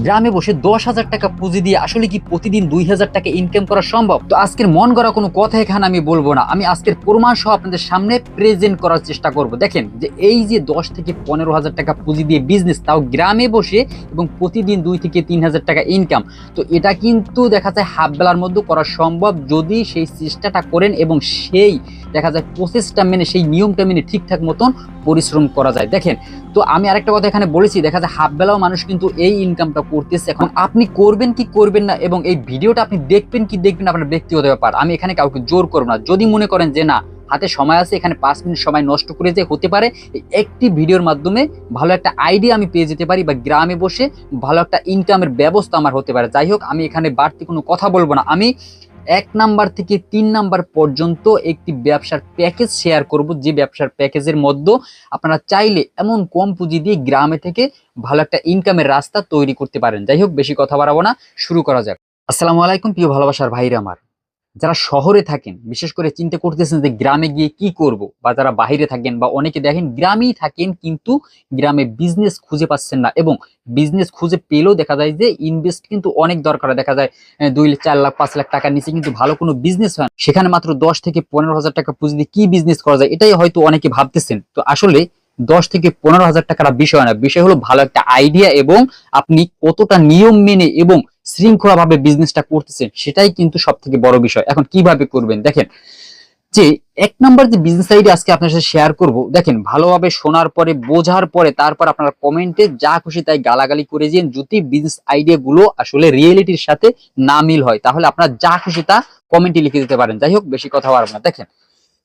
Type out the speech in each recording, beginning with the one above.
গ্রামে বসে 10,000 টাকা পুঁজি দিয়ে আসলে কি প্রতিদিন 2,000 টাকা ইনকাম করা সম্ভব? তো আজকের মন গড়া কোনো কথা এখানে আমি বলবো না, আমি আজকের প্রমাণ সহ আপনাদের সামনে প্রেজেন্ট করার চেষ্টা করব। দেখেন যে এই যে 10 থেকে 15,000 টাকা পুঁজি দিয়ে বিজনেস, তাও গ্রামে বসে, এবং প্রতিদিন 2 থেকে 3,000 টাকা ইনকাম। তো এটা কিন্তু দেখা যায় হাফ বেলার মধ্যে করা সম্ভব যদি সেই চেষ্টাটা করেন এবং সেই দেখা যায় প্রসেসটা মেনে, সেই নিয়মটা মেনে ঠিকঠাক মতন পরিশ্রম করা যায়। দেখেন, তো আমি আরেকটা কথা এখানে বলেছি, দেখা যায় হাফ বেলাও মানুষ কিন্তু এই ইনকামটা করতেছে। এখন আপনি করবেন কি করবেন না, এবং এই ভিডিওটা আপনি দেখবেন কি দেখবেন না, আপনার ব্যক্তিগত ব্যাপার। আমি এখানে কাউকে জোর করব না। যদি মনে করেন যে না, হাতে সময় আছে, এখানে 5 মিনিট সময় নষ্ট করে যে হতে পারে একটি ভিডিওর মাধ্যমে ভালো একটা আইডিয়া আমি পেয়ে যেতে পারি, বা গ্রামে বসে ভালো একটা ইনকামের ব্যবস্থা আমার হতে পারে। যাই হোক, আমি এখানে বাড়তি কোনো কথা বলবো না। আমি 1 নাম্বার থেকে 3 নাম্বার পর্যন্ত একটি ব্যবসার প্যাকেজ শেয়ার করব, যে ব্যবসার প্যাকেজের মধ্যে আপনারা চাইলে এমন কম পুঁজি দিয়ে গ্রামে থেকে ভালো একটা ইনকামের রাস্তা তৈরি করতে পারেন। যাই হোক, বেশি কথা বাড়াবো না, শুরু করা যাক। আসসালামু আলাইকুম প্রিয় ভালোবাসার ভাইরা আমার। যারা শহরে থাকেন, বিশেষ করে চিন্তা করতেছেন যে গ্রামে গিয়ে কি করব, বা যারা বাইরে থাকেন, বা অনেকে দেখেন গ্রামেই থাকেন কিন্তু গ্রামে বিজনেস খুঁজে পাচ্ছেন না, এবং বিজনেস খুঁজে পেলেও দেখা যায় যে ইনভেস্ট কিন্তু অনেক দরকার। দেখা যায় 2 লাখ 4 লাখ 5 লাখ টাকার নিচে কিন্তু ভালো কোনো বিজনেস হয় না। সেখানে মাত্র 10 থেকে 15 হাজার টাকা পুঁজি দিয়ে কি বিজনেস করা যায়, এটাই হয়তো অনেকে ভাবতেছেন। তো আসলে 10 থেকে 15 হাজার টাকার বিষয় না, বিষয় হলো ভালো একটা আইডিয়া এবং আপনি কতটা নিয়ম মেনে এবং শৃঙ্খলা ভাবে বিজনেসটা করতেছেন, সেটাই কিন্তু সব থেকে বড় বিষয়। এখন কিভাবে করবেন দেখেন, যে 1 নাম্বার যে বিজনেস আইডিয়া আজকে আপনার সাথে শেয়ার করব, দেখেন ভালোভাবে শোনার পরে, বোঝার পরে, তারপর আপনারা কমেন্টে যা খুশি তাই গালাগালি করে দিন। যদি বিজনেস আইডিয়া গুলো আসলে রিয়েলিটির সাথে না মিল হয়, তাহলে আপনারা যা খুশি তা কমেন্টে লিখে দিতে পারেন। যাই হোক, বেশি কথা বাড়াবো না। দেখেন,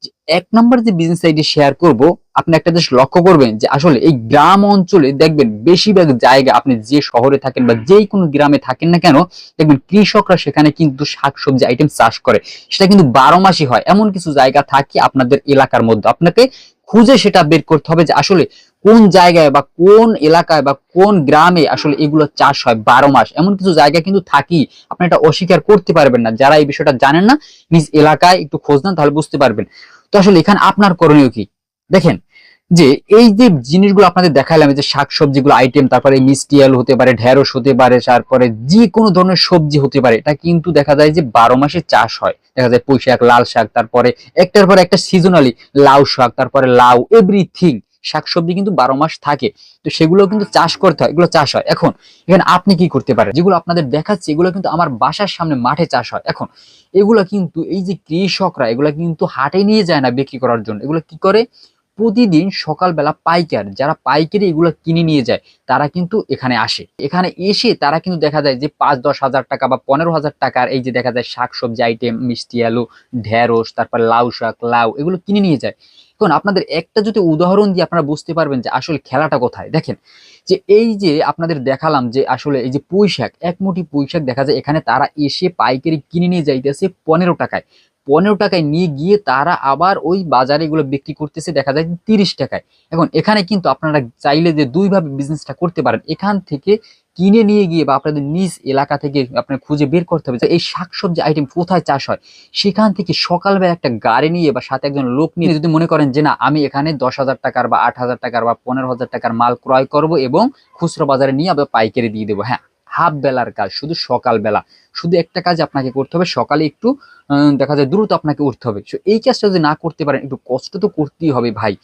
যে 1 নাম্বার যে বিজনেস আইডি শেয়ার করব, আপনি একটা জিনিস লক্ষ্য করবেন যে আসলে এই গ্রাম অঞ্চলে দেখবেন বেশিরভাগ জায়গা, আপনি যে শহরে থাকেন বা যেই কোনো গ্রামে থাকেন না কেন, দেখবেন কৃষকরা সেখানে কিন্তু শাকসবজি আইটেম চাষ করে। সেটা কিন্তু 12 মাসই হয়। এমন কিছু জায়গা থাকে আপনাদের এলাকার মধ্যে, আপনাকে খুঁজে সেটা বের করতে হবে যে আসলে কোন জায়গায় বা কোন এলাকায় বা কোন গ্রামে আসলে এগুলো চাষ হয় 12 মাস। এমন কিছু জায়গা কিন্তু থাকি, আপনি এটা অস্বীকার করতে পারবেন না। যারা এই বিষয়টা জানেন না, নিজ এলাকায় একটু খোঁজ নেন, তাহলে বুঝতে পারবেন। তো আসলে এখানে আপনার করণীয় কি দেখেন, যে এই যে জিনিসগুলো আপনাদের দেখাইলাম, যে শাকসবজিগুলো আইটেম, তারপরে মিষ্টি আলু হতে পারে, ঢেঁড়স হতে পারে, তারপরে যে কোনো ধরনের সবজি হতে পারে, এটা কিন্তু দেখা যায় যে 12 মাসে চাষ হয়। দেখা যায় পুঁই শাক, লাল শাক, তারপরে একটার পর একটা সিজনালি লাউ শাক, তারপরে লাউ, এভরিথিং শাকসবজি কিন্তু 12 মাস থাকে। তো সেগুলো কিন্তু চাষ করতে হয়, এগুলো চাষ হয়। এখন এখানে আপনি কি করতে পারেন, যেগুলো আপনাদের দেখাচ্ছে এগুলো কিন্তু আমার বাসার সামনে মাঠে চাষ হয়। এখন এগুলো কিন্তু এই যে কৃষকরা, এগুলো কিন্তু হাটে নিয়ে যায় না বিক্রি করার জন্য। এগুলো কি করে, প্রতিদিন সকালবেলা পাইকার, যারা পাইকারি এগুলো কিনে নিয়ে যায়, তারা কিন্তু এখানে আসে। এখানে এসে তারা কিন্তু দেখা যায় যে 5-10 হাজার টাকা বা 15 হাজার টাকার এই যে দেখা যায় শাকসবজি আইটেম, মিষ্টি আলু, ঢেঁড়স, তারপর লাউ শাক, লাউ, এগুলো কিনে নিয়ে যায়। এখন আপনাদের একটা যদি উদাহরণ দিয়ে আপনারা বুঝতে পারবেন যে আসলে খেলাটা কোথায়। দেখেন, যে এই যে আপনাদের দেখালাম যে আসলে এই যে পুঁই শাক, এক মুঠি পুঁই শাক দেখা যায় এখানে তারা এসে পাইকারি কিনে নিয়ে যাইতেছে 15 টাকায়। 15 টাকায় নিয়ে গিয়ে তারা আবার ওই বাজারে এগুলো বিক্রি করতেছে দেখা যায় 30 টাকায়। এখন এখানে কিন্তু আপনারা চাইলে যে দুইভাবে বিজনেসটা করতে পারেন। এখান থেকে কিনে নিয়ে গিয়ে বা আপনাদের নিজ এলাকা থেকে আপনার খুঁজে বের করতে হবে যে এই শাকসবজি আইটেম কোথায় চাষ হয়। সেখান থেকে সকালবেলা একটা গাড়ি নিয়ে বা সাথে একজন লোক নিয়ে, যদি মনে করেন যে না, আমি এখানে 10,000 টাকার বা 8,000 টাকার বা 15,000 টাকার মাল ক্রয় করব এবং খুচরো বাজারে নিয়ে আবার পাইকারি দিয়ে দেবো। হ্যাঁ, হাফ বেলার কাজ, শুধু সকালবেলা। শুধু একটা কাজ আপনাকে করতে হবে, সকালে একটু দেখা যায় দ্রুত আপনাকে উঠতে হবে। সো এই কাজটা যদি না করতে পারেন, একটু কষ্ট তো করতেই হবে ভাই।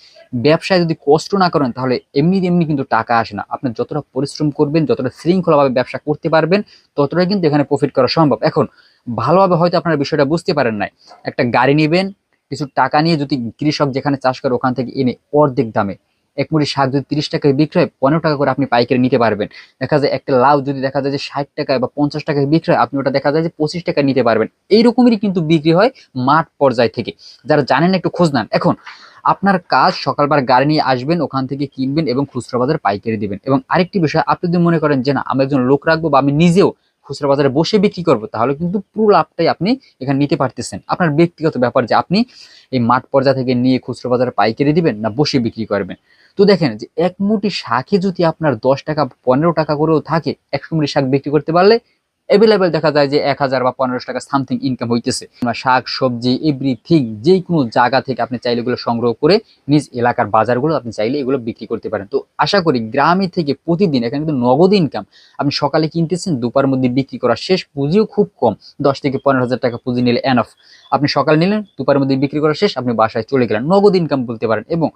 ব্যবসায় যদি কষ্ট না করেন, তাহলে এমনি এমনি কিন্তু টাকা আসে না। আপনি যতটা পরিশ্রম করবেন, যতটা শৃঙ্খলাভাবে ব্যবসা করতে পারবেন, ততটাই কিন্তু এখানে প্রফিট করা সম্ভব। এখন ভালোভাবে হয়তো আপনারা বিষয়টা বুঝতে পারেন নাই। একটা গাড়ি নেবেন, কিছু টাকা নিয়ে যদি কৃষক যেখানে চাষ করে ওখান থেকে এনে অর্ধেক দামে, এক মুঠি শাক যদি 30 টাকায় বিক্রি হয়, 15 টাকা করে আপনি পাইকারি নিতে পারবেন। দেখা যায় একটা লাউ যদি দেখা যায় যে 60 টাকায় বা 50 টাকায় বিক্রি হয়, আপনি ওটা দেখা যায় যে 25 টাকায় নিতে পারবেন। এইরকমই কিন্তু বিক্রি হয় মাঠ পর্যায় থেকে। যারা জানেন একটু খোঁজ নেন। এখন আপনার কাজ, সকালবার গাড়ি নিয়ে আসবেন, ওখান থেকে কিনবেন এবং খুচরা বাজারে পাইকারি দিবেন। এবং আরেকটি বিষয়, আপনি যদি মনে করেন যে না, আমি একজন লোক রাখবো বা আমি নিজেও খুচরা বাজারে বসে বিক্রি করবো, তাহলে কিন্তু পুরো লাভটাই আপনি এখানে নিতে পারতেছেন। আপনার ব্যক্তিগত ব্যাপার যে আপনি এই মাঠ পর্যায় থেকে নিয়ে খুচরা বাজারে পাইকারি দিবেন না বসে বিক্রি করবেন। তো দেখেন, যে এক মুঠি শাকে যদি আপনার 10 টাকা 15 টাকা করেও থাকে, 100 মুঠি শাক বিক্রি করতে পারলে অ্যাভেলেবেল দেখা যায় যে 1000 বা 1500 টাকা সামথিং ইনকাম হইতেছে। শাক সবজি এভরিথিং যে কোনো জায়গা থেকে আপনি চাইলে এগুলো সংগ্রহ করে নিজ এলাকার বাজারগুলো আপনি চাইলে এগুলো বিক্রি করতে পারেন। তো আশা করি গ্রামে থেকে প্রতিদিন এখানে কিন্তু নগদ ইনকাম, আপনি সকালে কিনতেছেন দুপার মধ্যে বিক্রি করা শেষ, পুঁজিও খুব কম, 10 থেকে 15 হাজার টাকা পুঁজি নিলে এনাফ। আপনি সকালে নিলেন, দুপারের মধ্যে বিক্রি করা শেষ, আপনি বাসায় চলে গেলেন, নগদ ইনকাম বলতে পারেন। এবং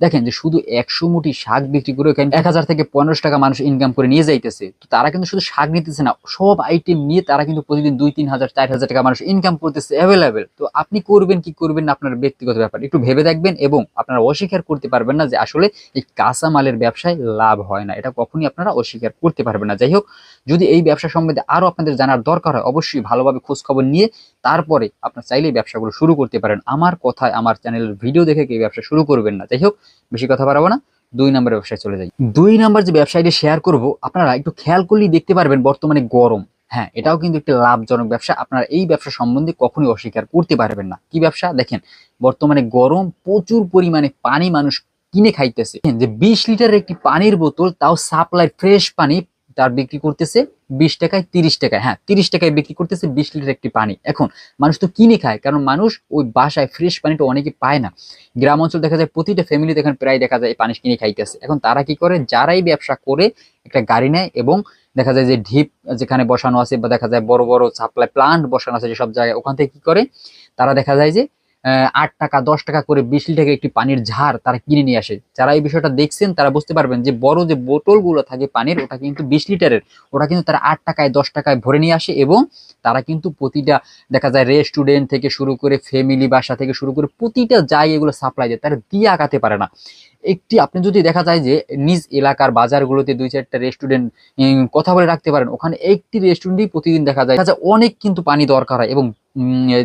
দেখেন যে শুধু 100 মুঠি শাক বিক্রি করে এখানে 1000 থেকে 1500 টাকা মানুষ ইনকাম করে নিয়ে যাইতেছে। তো তারা কিন্তু শুধু শাক নিতেছে না, সব আইটেম নিয়ে তারা কিন্তু প্রতিদিন 2-3 হাজার 4000 টাকা মানুষ ইনকাম করতেছে অ্যাভেলেবেল। তো আপনি করবেন কি করবেন না আপনার ব্যক্তিগত ব্যাপার, একটু ভেবে দেখবেন এবং আপনারা অস্বীকার করতে পারবেন না যে আসলে এই কাঁচামালের ব্যবসায় লাভ হয় না, এটা কখনই আপনারা অস্বীকার করতে পারবেন না। যাই হোক, যদি এই ব্যবসা সম্বন্ধে আরো আপনাদের জানার দরকার হয় অবশ্যই ভালোভাবে খোঁজ খবর নিয়ে তারপরে আপনার চাইলে এই ব্যবসাগুলো শুরু করতে পারেন। আমার কথায় আমার চ্যানেলের ভিডিও দেখে কি ব্যবসা শুরু করবেন না। যাই হোক, বেশি কথা বাড়াবো না, 2 নম্বর ব্যবসায় চলে যাই। 2 নম্বর যে ব্যবসায়টি শেয়ার করব, আপনারা একটু খেয়াল করলেই দেখতে পারবেন বর্তমানে গরম, হ্যাঁ এটাও কিন্তু একটা লাভজনক ব্যবসা, আপনারা এই ব্যবসা সম্বন্ধে কখনোই অস্বীকার করতে পারবেন না। কি ব্যবসা দেখেন, বর্তমানে গরম, প্রচুর পরিমাণে পানি মানুষ কিনে খাইতেছে, যে 20 লিটারের একটি পানির বোতল, তাও সাপ্লাই ফ্রেশ পানি, তার বিক্রি করতেছে 20 টাকায় 30 টাকায়, হ্যাঁ 30 টাকায় বিক্রি করতেছে 20 লিটার একটি পানি। এখন মানুষ তো কিনে খায়, কারণ মানুষ ওই বাসায় ফ্রেশ পানিটা অনেকে পায় না। গ্রাম অঞ্চল দেখা যায় প্রতিটা ফ্যামিলি দেখেন প্রায় দেখা যায় এই পানি কিনে খাইতেছে। এখন তারা কি করে, যারাই ব্যবসা করে একটা গাড়ি নেয় এবং দেখা যায় যে ঢিপ যেখানে বসানো আছে বা দেখা যায় বড় বড় সাপ্লাই প্লান্ট বসানো আছে যেসব জায়গায়, ওখান থেকে কি করে তারা দেখা যায় যে 8 টাকা 10 টাকা করে 20 লিটার একটি পানির ঝাড় তারা কিনে নিয়ে আসে। যারা এই বিষয়টা দেখছেন তারা বুঝতে পারবেন যে বড় যে বোতলগুলো থাকে পানির, ওটা কিন্তু 20 লিটারের, ওটা কিন্তু তারা 8 টাকায় 10 টাকায় ভরে নিয়ে আসে এবং তারা কিন্তু প্রতিটা দেখা যায় রেস্টুরেন্ট থেকে শুরু করে ফ্যামিলি বাসা থেকে শুরু করে প্রতিটা জায়গায় এগুলো সাপ্লাই দেয়, তারা দিয়ে আগাতে পারে না। একটি আপনি যদি দেখা যায় যে নিজ এলাকার বাজারগুলোতে 2-4টা রেস্টুরেন্ট কথা বলে রাখতে পারেন, ওখানে একটি রেস্টুরেন্টই প্রতিদিন দেখা যায় অনেক কিন্তু পানি দরকার হয় এবং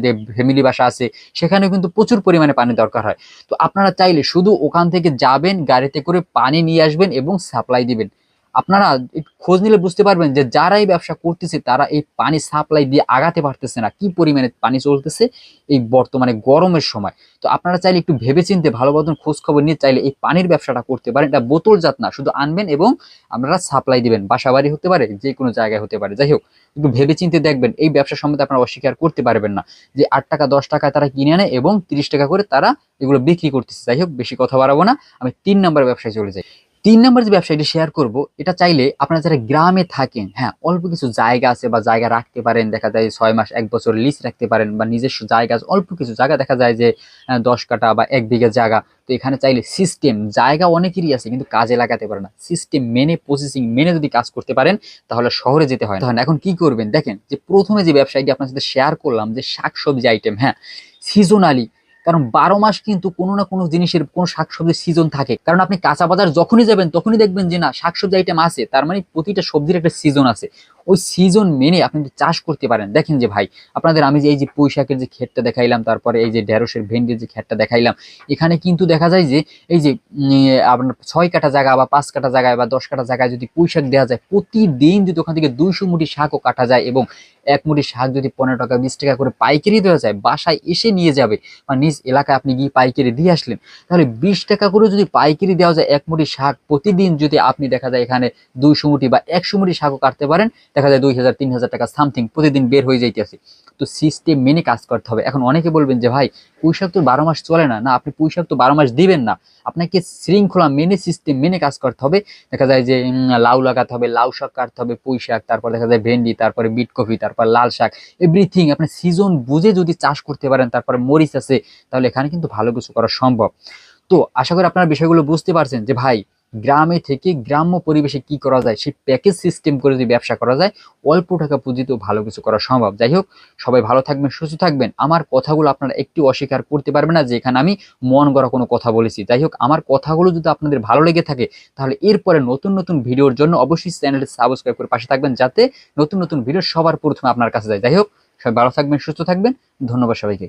যে ফ্যামিলি বাসা আছে সেখানেও কিন্তু প্রচুর পরিমাণে পানি দরকার হয়। তো আপনারা চাইলে শুধু ওখান থেকে যাবেন, গাড়িতে করে পানি নিয়ে আসবেন এবং সাপ্লাই দিবেন। আপনারা একটু খোঁজ নিলে বুঝতে পারবেন যে যারাই ব্যবসা করতেছে তারা এই পানি সাপ্লাই দিয়ে আগাতে পারতেছে না, কি পরিমাণে পানি চলতেছে এই বর্তমানে গরমের সময়। তো আপনারা চাইলে একটু ভেবেচিন্তে ভালো মতন খোঁজ খবর নিয়ে চাইলে এই পানির ব্যবসাটা করতে পারেন। এটা বোতলজাত না, শুধু আনবেন এবং আপনারা সাপ্লাই দিবেন, বাসা বাড়ি হতে পারে, যে কোনো জায়গায় হতে পারে। যাই হোক, একটু ভেবেচিন্তে দেখবেন, এই ব্যবসা সম্বন্ধে আপনারা অস্বীকার করতে পারবেন না যে 8 টাকা 10 টাকায় তারা কিনে আনে এবং 30 টাকা করে তারা এগুলো বিক্রি করতেছে। যাই হোক, বেশি কথা বাড়াবো না, আমি 3 নম্বর ব্যবসায় চলে যাই। 3 নম্বর যে ব্যবসায়টি শেয়ার করব, এটা চাইলে আপনারা যারা গ্রামে থাকেন, হ্যাঁ অল্প কিছু জায়গা আছে বা জায়গা রাখতে পারেন, দেখা যায় 6 মাস 1 বছর লিজ রাখতে পারেন, বা নিজস্ব জায়গা আছে, অল্প কিছু জায়গা দেখা যায় যে 10 কাঠা বা 1 বিঘা জায়গা। তো এখানে চাইলে সিস্টেম, জায়গা অনেকেরই আছে কিন্তু কাজে লাগাতে পারে না, সিস্টেম মেনে প্রসেসিং মেনে যদি কাজ করতে পারেন তাহলে শহরে যেতে হয় না। এখন কি করবেন দেখেন, যে প্রথমে যে ব্যবসায়টি আপনার সাথে শেয়ার করলাম যে শাকসবজি আইটেম, হ্যাঁ সিজনালি, কারণ 12 মাস কিন্তু কোনো না কোনো জিনিসের কোনো শাকসবজির সিজন থাকে। কারণ আপনি কাঁচা বাজার যখনই যাবেন তখনই দেখবেন যে না শাকসবজি আইটেম আছে, তার মানে প্রতিটা সবজির একটা সিজন আছে, ওই সিজন মেনে আপনি চাষ করতে পারেন। দেখেন যে ভাই আপনাদের আমি যে এই যে পুঁই শাকের যে ক্ষেতটা দেখাইলাম, তারপরে এই যে ঢেঁড়সের ভেন্ডির যে ক্ষেতটা দেখাইলাম, এখানে কিন্তু দেখা যায় যে এই যে আপনার 6 কাঠা জায়গা বা 5 কাঠা জায়গায় বা 10 কাঠা জায়গায় যদি পুঁই শাক দেওয়া যায়, প্রতিদিন যদি ওখান থেকে 200 মুঠি শাকও কাটা যায় এবং 1 মুঠি শাক যদি 15 টাকা 20 টাকা করে পাইকারি দেওয়া যায়, বাসায় এসে নিয়ে যাবে বা নিজ এলাকায় আপনি গিয়ে পাইকারি দিয়ে আসলেন, তাহলে 20 টাকা করে যদি পাইকারি দেওয়া যায় 1 মুঠি শাক, প্রতিদিন যদি আপনি দেখা যায় এখানে 200 মুঠি বা 100 মুঠি শাকও কাটতে পারেন, দেখা যায় 2000-3000 টাকা সামথিং প্রতিদিন বের হয়ে যাইতেছে। তো সিস্টেম মেনে কাজ করতে হবে। এখন অনেকে বলবেন যে ভাই পুঁই শাক তো 12 মাস চলে না, না আপনি পুঁই শাক তো 12 মাস দিবেন না, আপনাকে শৃঙ্খলা মেনে সিস্টেম মেনে কাজ করতে হবে। দেখা যায় যে লাউ লাগাতে হবে, লাউ শাক কাটতে হবে, পুঁই শাক, তারপর দেখা যায় ভেন্ডি, তারপরে বিট কফি, তারপর লাল শাক, এভরিথিং আপনি সিজন বুঝে যদি চাষ করতে পারেন, তারপরে মরিচ আছে, তাহলে এখানে কিন্তু ভালো কিছু করা সম্ভব। তো আশা করি আপনারা বিষয়গুলো বুঝতে পারছেন যে ভাই গ্রামে থেকে গ্রাম্য পরিবেশে কি করা যায়, সেই প্যাকেজ সিস্টেম করে যদি ব্যবসা করা যায় অল্প টাকা পুঁজিতেও ভালো কিছু করা সম্ভব। যাই হোক, সবাই ভালো থাকবেন, সুস্থ থাকবেন। আমার কথাগুলো আপনারা একটু অস্বীকার করতে পারবেন না যে এখানে আমি মন গড়া কোনো কথা বলেছি। যাই হোক, আমার কথাগুলো যদি আপনাদের ভালো লেগে থাকে তাহলে এরপরে নতুন নতুন ভিডিওর জন্য অবশ্যই চ্যানেলটি সাবস্ক্রাইব করে পাশে থাকবেন, যাতে নতুন নতুন ভিডিও সবার প্রথমে আপনার কাছে যায়। যাই হোক, সবাই ভালো থাকবেন, সুস্থ থাকবেন, ধন্যবাদ সবাইকে।